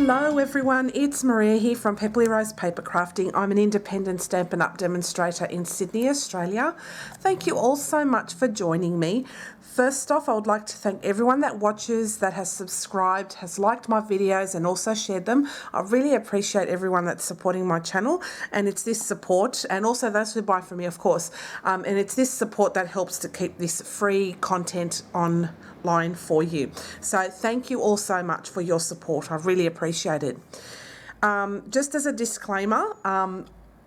Hello everyone, it's Maria here from Pepperly Rose Paper Crafting. I'm an independent Stampin' Up demonstrator in Sydney, Australia. Thank you all so much for joining me. First off, I would like to thank everyone that watches, that has subscribed, has liked my videos and also shared them. I really appreciate everyone that's supporting my channel, and it's this support, and also those who buy from me, of course, and it's this support that helps to keep this free content online for you. So thank you all so much for your support. I really appreciate it. Just as a disclaimer,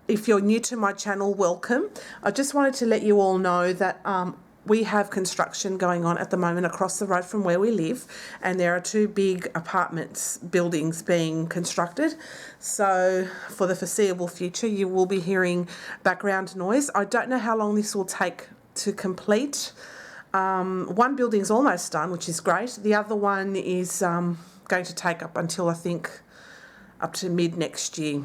if you're new to my channel, welcome. I just wanted to let you all know that we have construction going on at the moment across the road from where we live, and there are two big apartments buildings being constructed. So for the foreseeable future, you will be hearing background noise. I don't know how long this will take to complete. One building's almost done, which is great. The other one is going to take up until, I think, up to mid next year.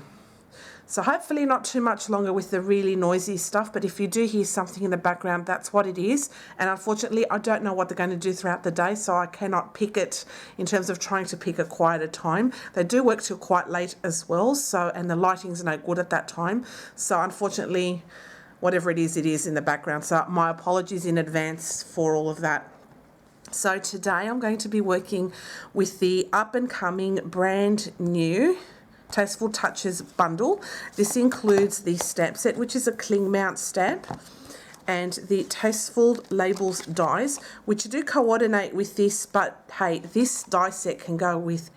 So hopefully not too much longer with the really noisy stuff, but if you do hear something in the background, that's what it is. And unfortunately, I don't know what they're going to do throughout the day, so I cannot pick it in terms of trying to pick a quieter time. They do work till quite late as well, so, and the lighting's no good at that time. So unfortunately, whatever it is in the background. So my apologies in advance for all of that. So today I'm going to be working with the up and coming brand new Tasteful Touches bundle. This includes the stamp set, which is a cling mount stamp, and the Tasteful Labels dies, which do coordinate with this, but hey, this die set can go with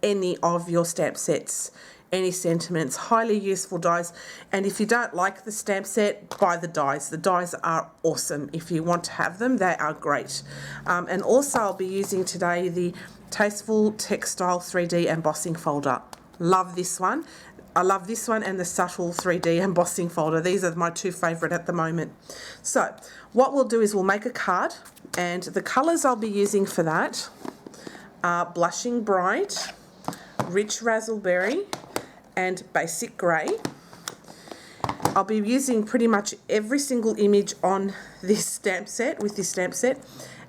any of your stamp sets, any sentiments, highly useful dies. And if you don't like the stamp set, buy the dies. The dies are awesome. If you want to have them, they are great. And also I'll be using today the Tasteful Textile 3D embossing folder. Love this one. I love this one and the subtle 3D embossing folder. These are my two favourite at the moment. So what we'll do is we'll make a card, and the colours I'll be using for that are Blushing Bright, Rich Razzleberry and Basic Grey. I'll be using pretty much every single image on this stamp set, with this stamp set,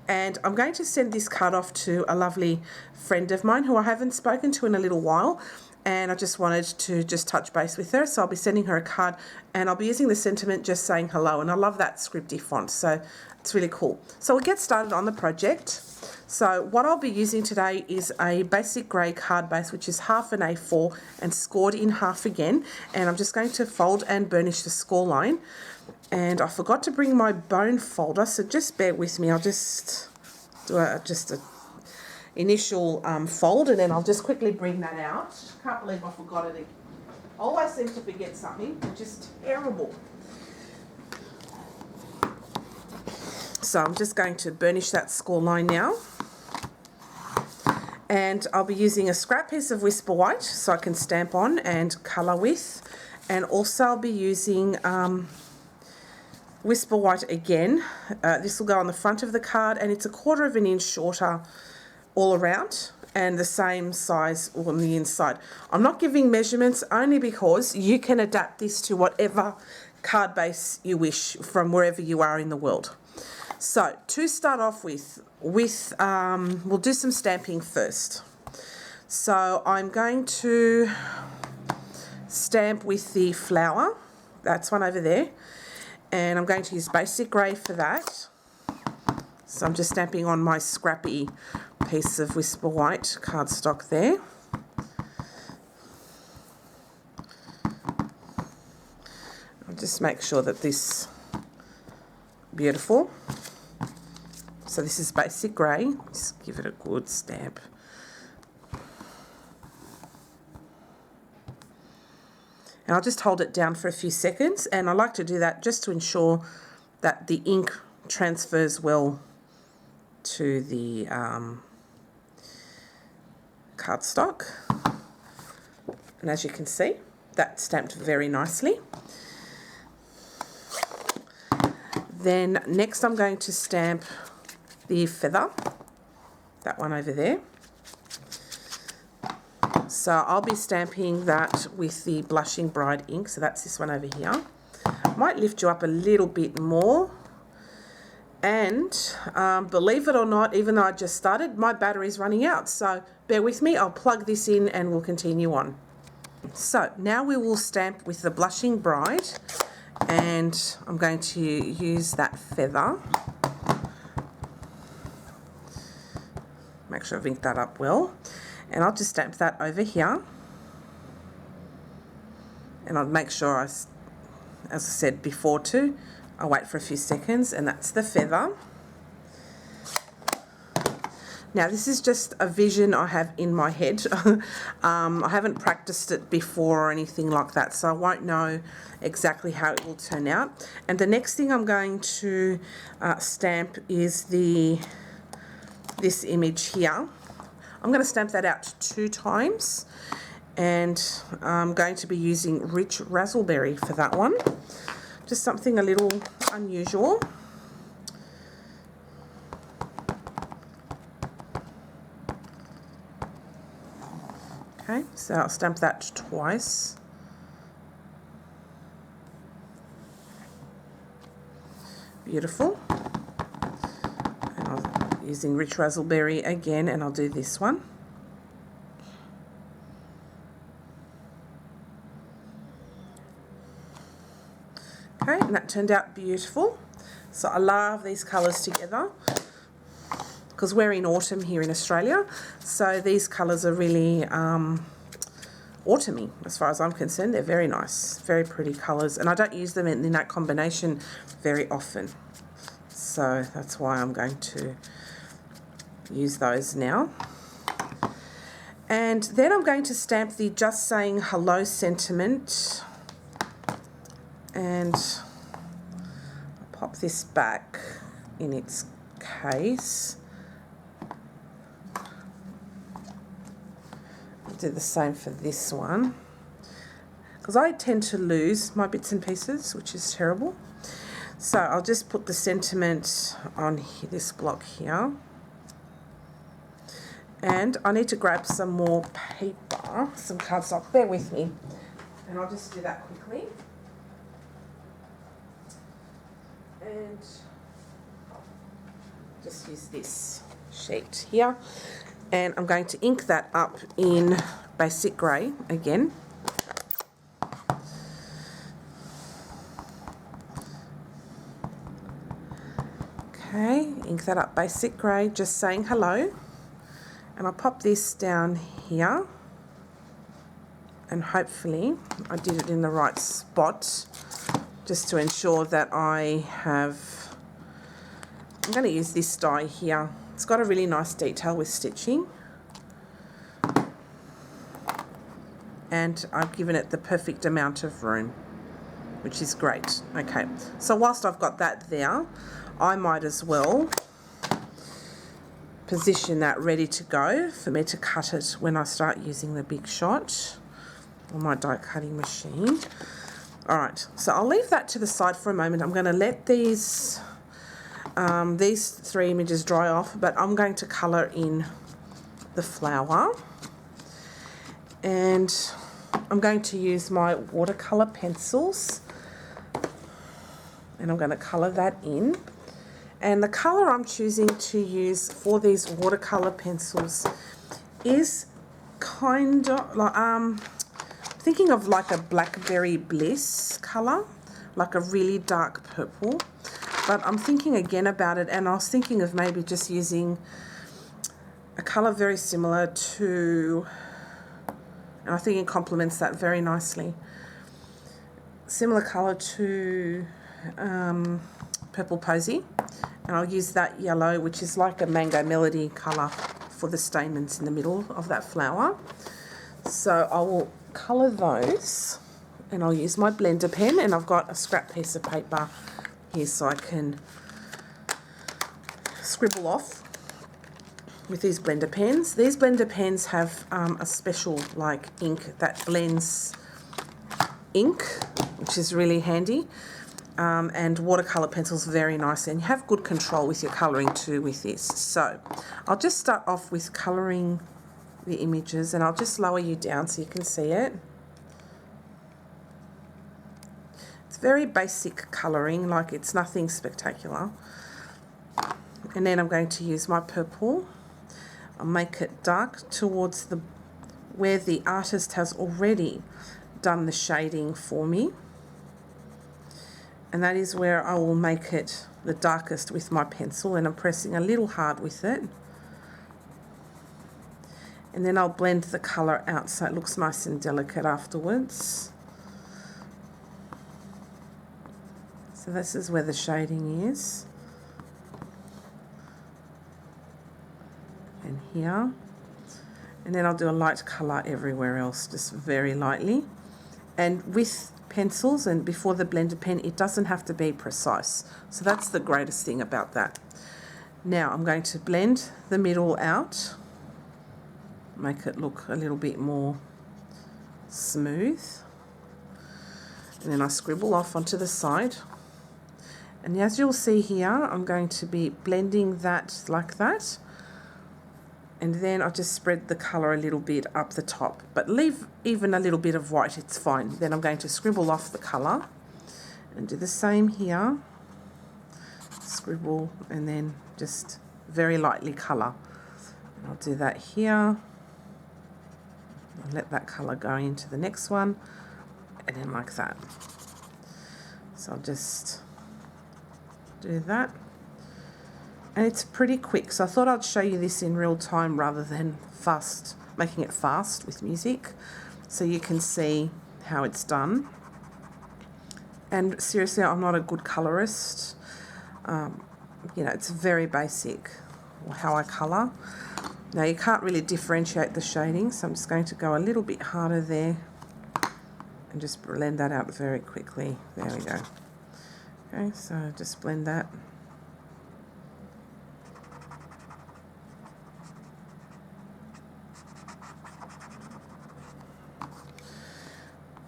and I'm going to send this card off to a lovely friend of mine who I haven't spoken to in a little while, and I just wanted to just touch base with her. So I'll be sending her a card, and I'll be using the sentiment just saying hello, and I love that scripty font, so it's really cool. So we'll get started on the project. So what I'll be using today is a basic grey card base, which is half an A4 and scored in half again, and I'm just going to fold and burnish the score line. And I forgot to bring my bone folder, so just bear with me. I'll just do a initial fold, and then I'll just quickly bring that out. Can't believe I forgot it. I always seem to forget something, which is terrible. So I'm just going to burnish that score line now. And I'll be using a scrap piece of Whisper White so I can stamp on and colour with. And also I'll be using Whisper White again. This will go on the front of the card, and it's 1/4 of an inch shorter all around and the same size on the inside. I'm not giving measurements only because you can adapt this to whatever card base you wish from wherever you are in the world. So to start off with, we'll do some stamping first. So I'm going to stamp with the flower. That's one over there. And I'm going to use Basic Grey for that. So I'm just stamping on my scrappy piece of Whisper White cardstock there. I'll just make sure that this beautiful. So this is Basic Grey. Just give it a good stamp. And I'll just hold it down for a few seconds, and I like to do that just to ensure that the ink transfers well to the cardstock. And as you can see, that stamped very nicely. Then next I'm going to stamp the feather, that one over there. So I'll be stamping that with the Blushing Bright ink, so that's this one over here. Might lift you up a little bit more, And believe it or not, even though I just started, my battery's running out. So bear with me, I'll plug this in and we'll continue on. So now we will stamp with the Blushing Bride, and I'm going to use that feather. Make sure I've inked that up well. And I'll just stamp that over here. And I'll make sure, as I said before too, I'll wait for a few seconds, and that's the feather. Now this is just a vision I have in my head. I haven't practiced it before or anything like that, so I won't know exactly how it will turn out. And the next thing I'm going to stamp is this image here. I'm going to stamp that out 2 times, and I'm going to be using Rich Raspberry for that one. Just something a little unusual. Okay, so I'll stamp that twice. Beautiful. And I'm using Rich Raspberry again, and I'll do this one. Okay, and that turned out beautiful. So I love these colours together, because we're in autumn here in Australia, so these colours are really autumny as far as I'm concerned. They're very nice, very pretty colours, and I don't use them in that combination very often, so that's why I'm going to use those now. And then I'm going to stamp the Just Saying Hello sentiment, and I'll pop this back in its case. Do the same for this one, because I tend to lose my bits and pieces, which is terrible. So I'll just put the sentiment on here, this block here, and I need to grab some more paper, some cardstock. Bear with me, and I'll just do that quickly. And just use this sheet here. And I'm going to ink that up in basic grey again. Okay, ink that up basic grey, Just Saying Hello. And I'll pop this down here. And hopefully I did it in the right spot, just to ensure that I'm going to use this die here. It's got a really nice detail with stitching, and I've given it the perfect amount of room, which is great. Okay, so whilst I've got that there, I might as well position that ready to go for me to cut it when I start using the Big Shot on my die cutting machine. Alright, so I'll leave that to the side for a moment. I'm going to let these 3 images dry off, but I'm going to colour in the flower, and I'm going to use my watercolour pencils, and I'm going to colour that in. And the colour I'm choosing to use for these watercolour pencils is kind of like thinking of like a Blackberry Bliss colour, like a really dark purple. But I'm thinking again about it, and I was thinking of maybe just using a colour very similar to, and I think it complements that very nicely, similar colour to Purple Posy, and I'll use that yellow, which is like a Mango Melody colour, for the stamens in the middle of that flower. So I will colour those, and I'll use my blender pen, and I've got a scrap piece of paper here so I can scribble off with these blender pens. These blender pens have a special like ink that blends ink, which is really handy, and watercolour pencils very nicely, and you have good control with your colouring too with this. So I'll just start off with colouring the images, and I'll just lower you down so you can see it. Very basic colouring, like it's nothing spectacular. And then I'm going to use my purple. I'll make it dark towards the where the artist has already done the shading for me. And that is where I will make it the darkest with my pencil, and I'm pressing a little hard with it. And then I'll blend the colour out so it looks nice and delicate afterwards. So this is where the shading is. And here. And then I'll do a light colour everywhere else, just very lightly. And with pencils and before the blender pen, it doesn't have to be precise. So that's the greatest thing about that. Now I'm going to blend the middle out, make it look a little bit more smooth. And then I scribble off onto the side. And as you'll see here, I'm going to be blending that like that. And then I'll just spread the colour a little bit up the top, but leave even a little bit of white, it's fine. Then I'm going to scribble off the colour and do the same here. Scribble and then just very lightly colour. I'll do that here. I'll let that colour go into the next one, and then like that. So I'll just do that. And it's pretty quick, so I thought I'd show you this in real time rather than fast, making it fast with music, so you can see how it's done. And seriously, I'm not a good colorist. You know, it's very basic how I colour. Now you can't really differentiate the shading, so I'm just going to go a little bit harder there and just blend that out very quickly. There we go. Okay, so just blend that.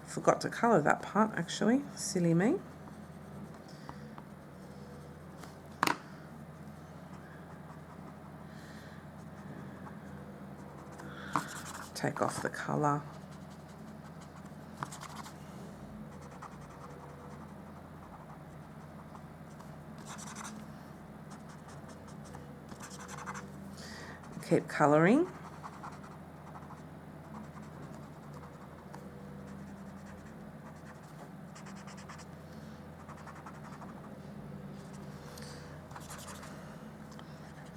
Forgot to colour that part actually, silly me. Take off the colour. Keep colouring.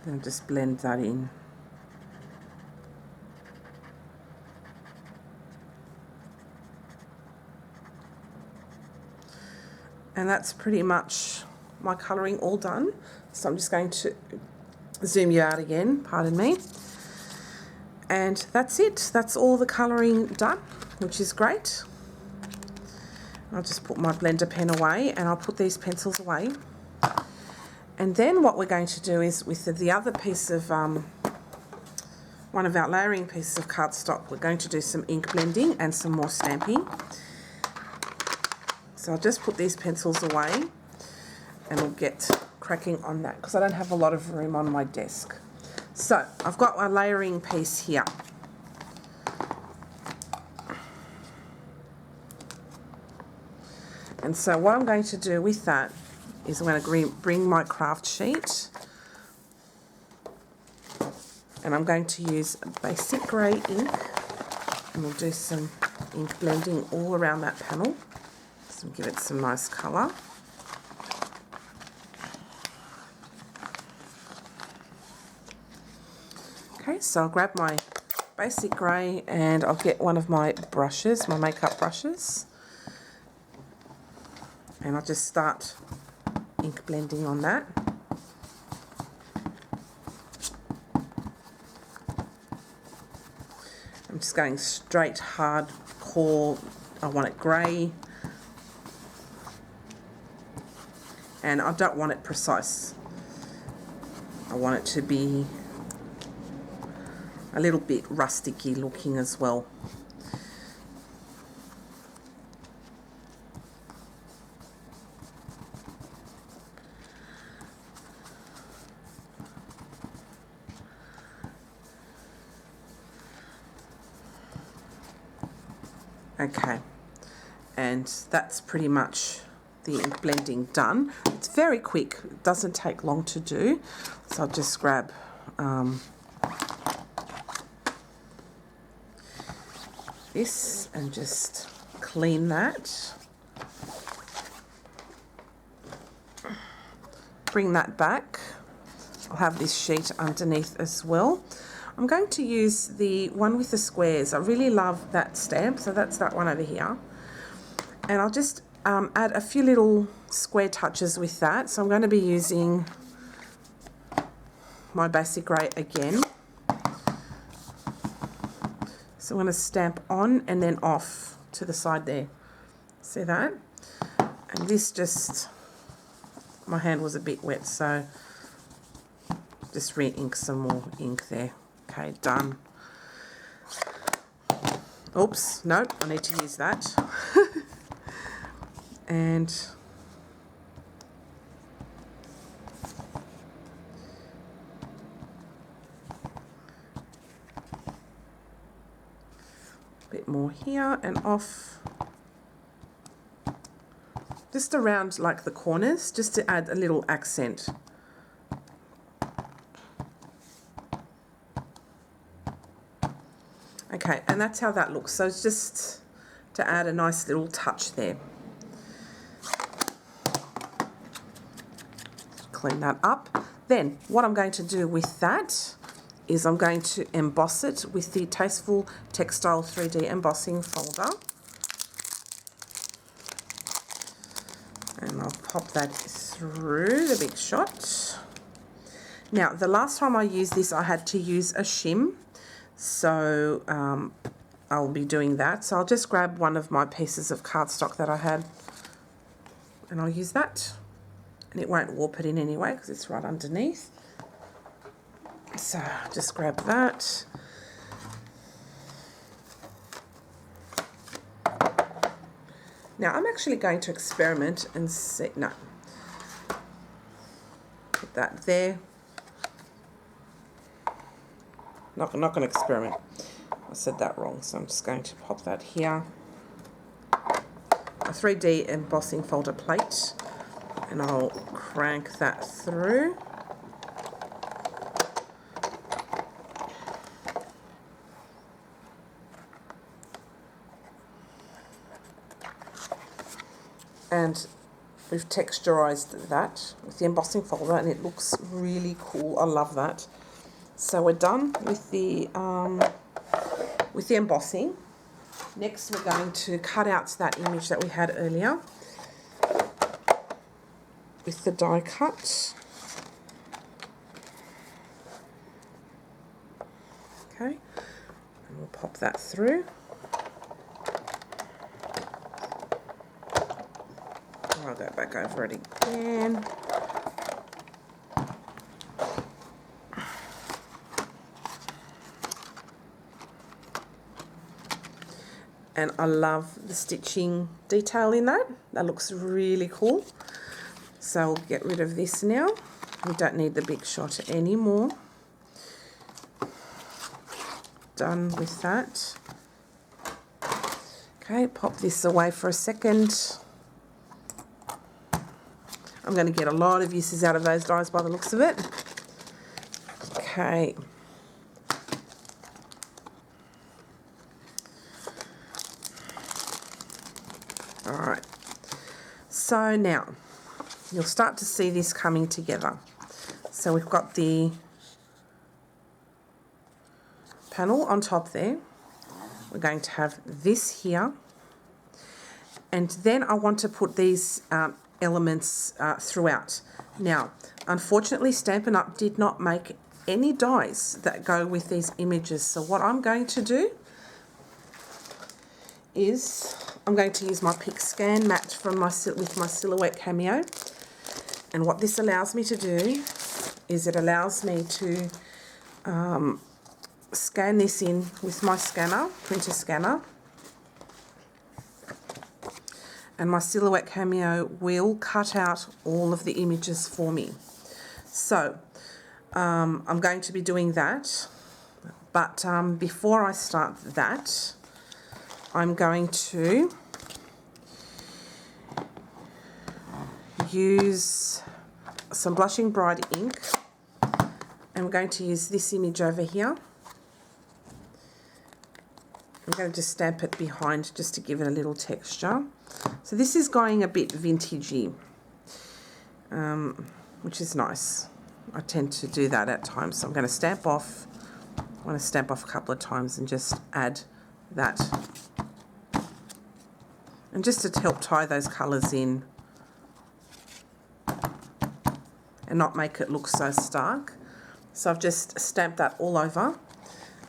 Then just blend that in. And that's pretty much my colouring all done. So I'm just going to zoom you out again, pardon me. And that's it. That's all the colouring done, which is great. I'll just put my blender pen away and I'll put these pencils away. And then what we're going to do is with the other piece of, one of our layering pieces of cardstock, we're going to do some ink blending and some more stamping. So I'll just put these pencils away and we'll get cracking on that because I don't have a lot of room on my desk. So I've got my layering piece here. And so what I'm going to do with that is I'm going to bring my craft sheet and I'm going to use a basic grey ink and we'll do some ink blending all around that panel. So give it some nice colour. Okay, so I'll grab my basic grey and I'll get one of my brushes, my makeup brushes, and I'll just start ink blending on that. I'm just going straight hardcore. I want it grey and I don't want it precise. I want it to be a little bit rusticy looking as well. Okay, and that's pretty much the ink blending done. It's very quick, it doesn't take long to do. So I'll just grab this and just clean that. Bring that back. I'll have this sheet underneath as well. I'm going to use the one with the squares. I really love that stamp, so that's that one over here. And I'll just add a few little square touches with that. So I'm going to be using my basic grey again. So I'm going to stamp on and then off to the side there. See that? And this just, my hand was a bit wet, so just re-ink some more ink there. Okay, done. Oops, no, I need to use that. And a bit more here and off. Just around like the corners, just to add a little accent. Okay, and that's how that looks. So it's just to add a nice little touch there. Clean that up. Then what I'm going to do with that is I'm going to emboss it with the Tasteful Textile 3D embossing folder. And I'll pop that through the big shot. Now, the last time I used this, I had to use a shim. So I'll be doing that. So I'll just grab one of my pieces of cardstock that I had and I'll use that. And it won't warp it in anyway because it's right underneath. So just grab that. Now I'm actually going to experiment and see, no, put that there. Not going to experiment. I said that wrong, so I'm just going to pop that here. A 3D embossing folder plate, and I'll crank that through. And we've texturized that with the embossing folder, and it looks really cool. I love that. So we're done with the embossing. Next, we're going to cut out that image that we had earlier with the die cut. Okay, and we'll pop that through. I'll go back over it again. And I love the stitching detail in that. That looks really cool. So I'll get rid of this now. We don't need the big shot anymore. Done with that. Okay, pop this away for a second. I'm going to get a lot of uses out of those dies by the looks of it. Okay. Alright, so now you'll start to see this coming together. So we've got the panel on top there. We're going to have this here. And then I want to put these elements throughout. Now, unfortunately, Stampin' Up! Did not make any dies that go with these images. So what I'm going to do is I'm going to use my Pick Scan mat from with my Silhouette Cameo. And what this allows me to do is it allows me to scan this in with my scanner, printer scanner. And my Silhouette Cameo will cut out all of the images for me. So I'm going to be doing that. But before I start that, I'm going to use some Blushing Bride ink, and we're going to use this image over here. I'm going to just stamp it behind just to give it a little texture. So this is going a bit vintagey, which is nice. I tend to do that at times. So I'm going to stamp off. I want to stamp off a couple of times and just add that. And just to help tie those colours in and not make it look so stark. So I've just stamped that all over.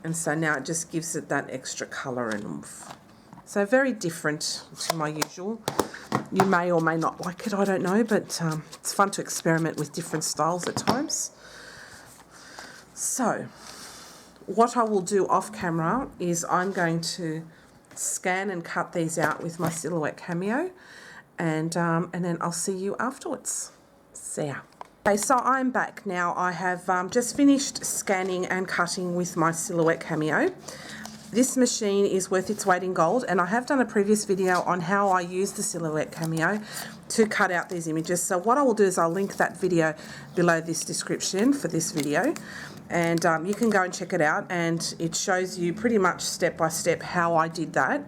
And so now it just gives it that extra colour and oomph. So very different to my usual. You may or may not like it, I don't know, but it's fun to experiment with different styles at times. So what I will do off camera is I'm going to scan and cut these out with my Silhouette Cameo, and then I'll see you afterwards. See ya. Okay, so I'm back now. I have just finished scanning and cutting with my Silhouette Cameo. This machine is worth its weight in gold, and I have done a previous video on how I use the Silhouette Cameo to cut out these images. So what I will do is I'll link that video below this description for this video, and you can go and check it out, and it shows you pretty much step by step how I did that.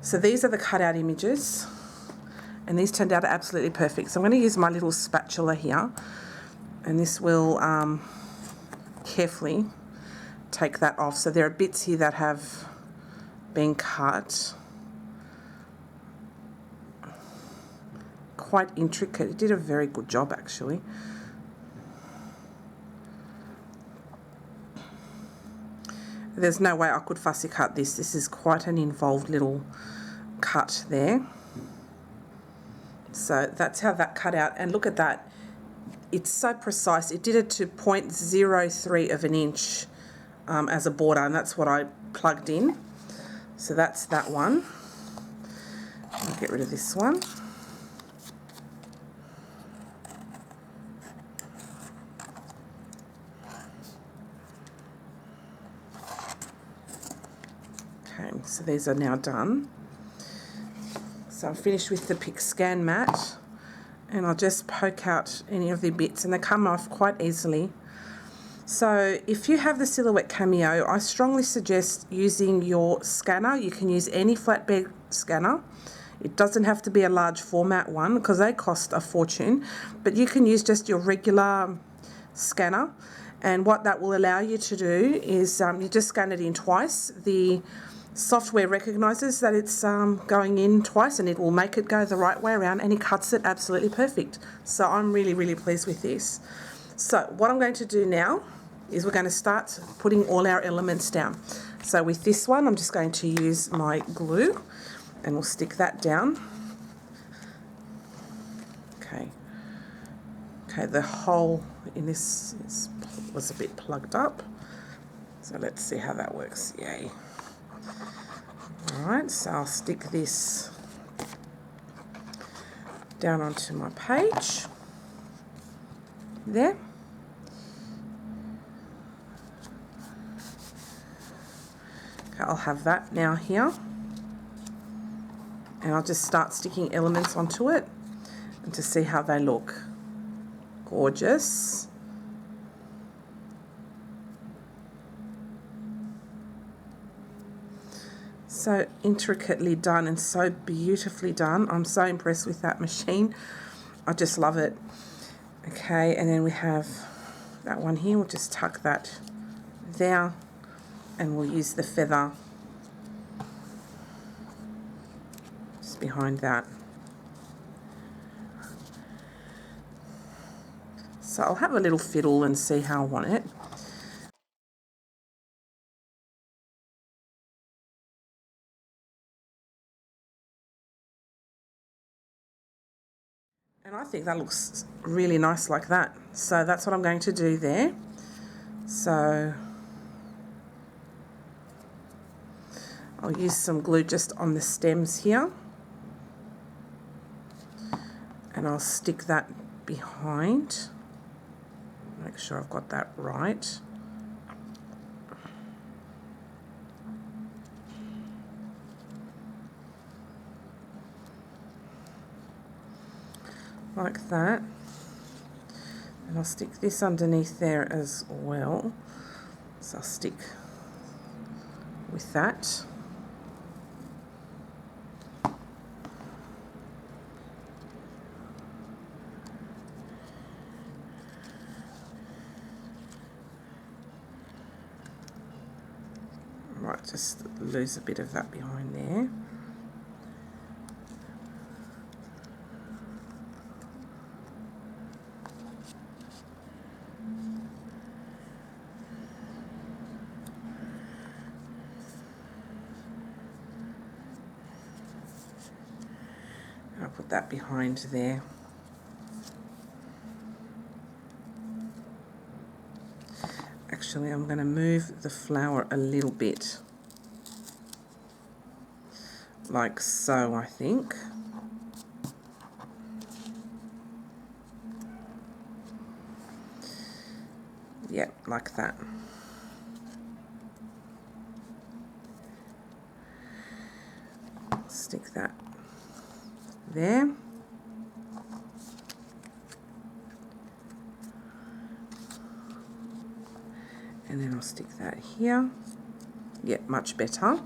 So these are the cutout images, and these turned out absolutely perfect. So I'm going to use my little spatula here, and this will carefully take that off. So there are bits here that have been cut. Quite intricate. It did a very good job actually. There's no way I could fussy cut this. This is quite an involved little cut there. So that's how that cut out, and look at that. It's so precise. It did it to 0.03 of an inch as a border, and that's what I plugged in. So that's that one. I'll get rid of this one. Okay, so these are now done. So I'm finished with the Pick Scan mat, and I'll just poke out any of the bits, and they come off quite easily. So if you have the Silhouette Cameo, I strongly suggest using your scanner. You can use any flatbed scanner. It doesn't have to be a large format one because they cost a fortune, but you can use just your regular scanner, and what that will allow you to do is you just scan it in twice. The software recognises that it's going in twice, and it will make it go the right way around, and it cuts it absolutely perfect. So I'm really, really pleased with this. So what I'm going to do now is we're going to start putting all our elements down. So with this one, I'm just going to use my glue, and we'll stick that down. Okay. Okay, the hole in this was a bit plugged up. So let's see how that works. Yay. Alright, so I'll stick this down onto my page. There. Okay, I'll have that now here. And I'll just start sticking elements onto it and to see how they look. Gorgeous. So intricately done and so beautifully done. I'm so impressed with that machine. I just love it. Okay, and then we have that one here. We'll just tuck that there, and we'll use the feather just behind that. So I'll have a little fiddle and see how I want it. And I think that looks really nice like that. So that's what I'm going to do there. So I'll use some glue just on the stems here, and I'll stick that behind. Make sure I've got that right. like that. And I'll stick this underneath there as well. So I'll stick with that. Right, just lose a bit of that behind there. I'll put that behind there. Actually, I'm going to move the flower a little bit, like so, I think. Yep, like that. Stick that there. And then I'll stick that here. Yep, much better.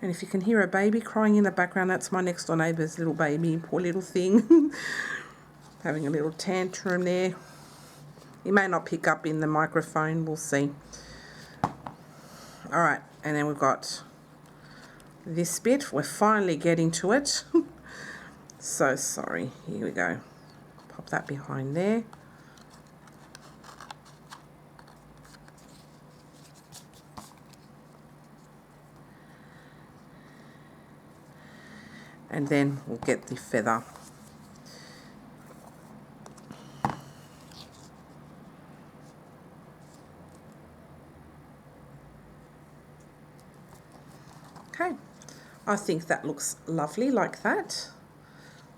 And if you can hear a baby crying in the background, that's my next door neighbour's little baby, poor little thing. Having a little tantrum there. You may not pick up in the microphone, we'll see. Alright, and then we've got this bit. We're finally getting to it. So sorry. Here we go. Pop that behind there. And then we'll get the feather. Okay, I think that looks lovely like that.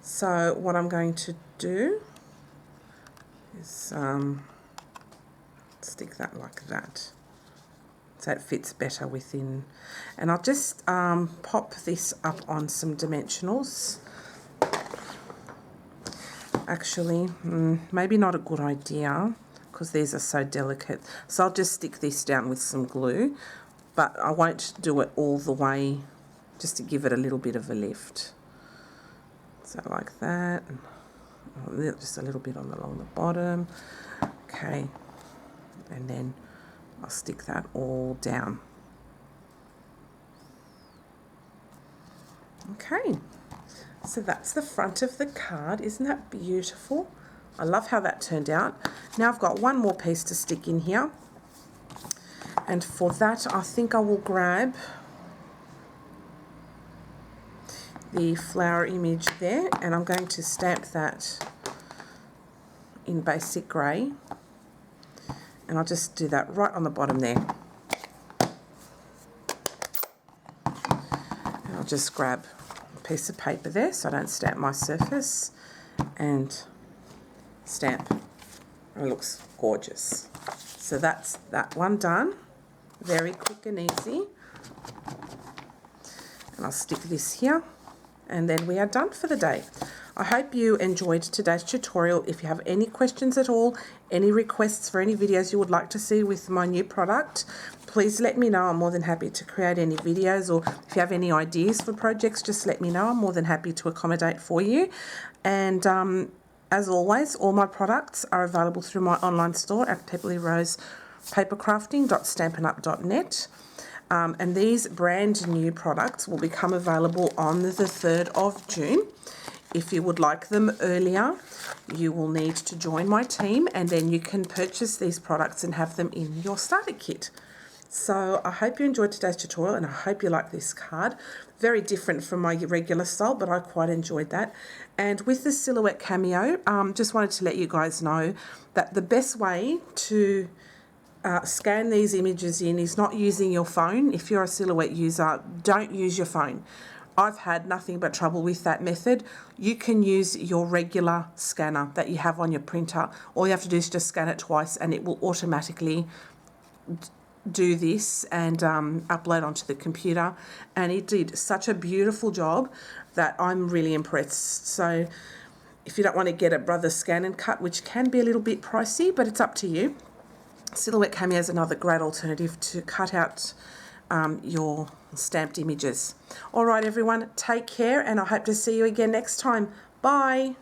So what I'm going to do is stick that like that, so it fits better within. And I'll just pop this up on some dimensionals. Actually, maybe not a good idea because these are so delicate. So I'll just stick this down with some glue, but I won't do it all the way, just to give it a little bit of a lift. So like that, just a little bit along the bottom. Okay, and then I'll stick that all down. Okay, so that's the front of the card. Isn't that beautiful? I love how that turned out. Now I've got one more piece to stick in here. And for that, I think I will grab the flower image there, and I'm going to stamp that in basic grey. And I'll just do that right on the bottom there. And I'll just grab a piece of paper there so I don't stamp my surface, and stamp. It looks gorgeous. So that's that one done. Very quick and easy. And I'll stick this here, and then we are done for the day. I hope you enjoyed today's tutorial. If you have any questions at all, any requests for any videos you would like to see with my new product, please let me know. I'm more than happy to create any videos, or if you have any ideas for projects, just let me know. I'm more than happy to accommodate for you. And as always, all my products are available through my online store at pebblyrosepapercrafting.stampinup.net. And these brand new products will become available on the 3rd of June. If you would like them earlier, you will need to join my team, and then you can purchase these products and have them in your starter kit. So I hope you enjoyed today's tutorial, and I hope you like this card. Very different from my regular style, but I quite enjoyed that. And with the Silhouette Cameo, just wanted to let you guys know that the best way to scan these images in is not using your phone. If you're a Silhouette user, don't use your phone. I've had nothing but trouble with that method. You can use your regular scanner that you have on your printer. All you have to do is just scan it twice and it will automatically do this and upload onto the computer. And it did such a beautiful job that I'm really impressed. So if you don't want to get a Brothers Scan and Cut, which can be a little bit pricey, but it's up to you, Silhouette Cameo is another great alternative to cut out your stamped images. All right, everyone, take care, and I hope to see you again next time. Bye.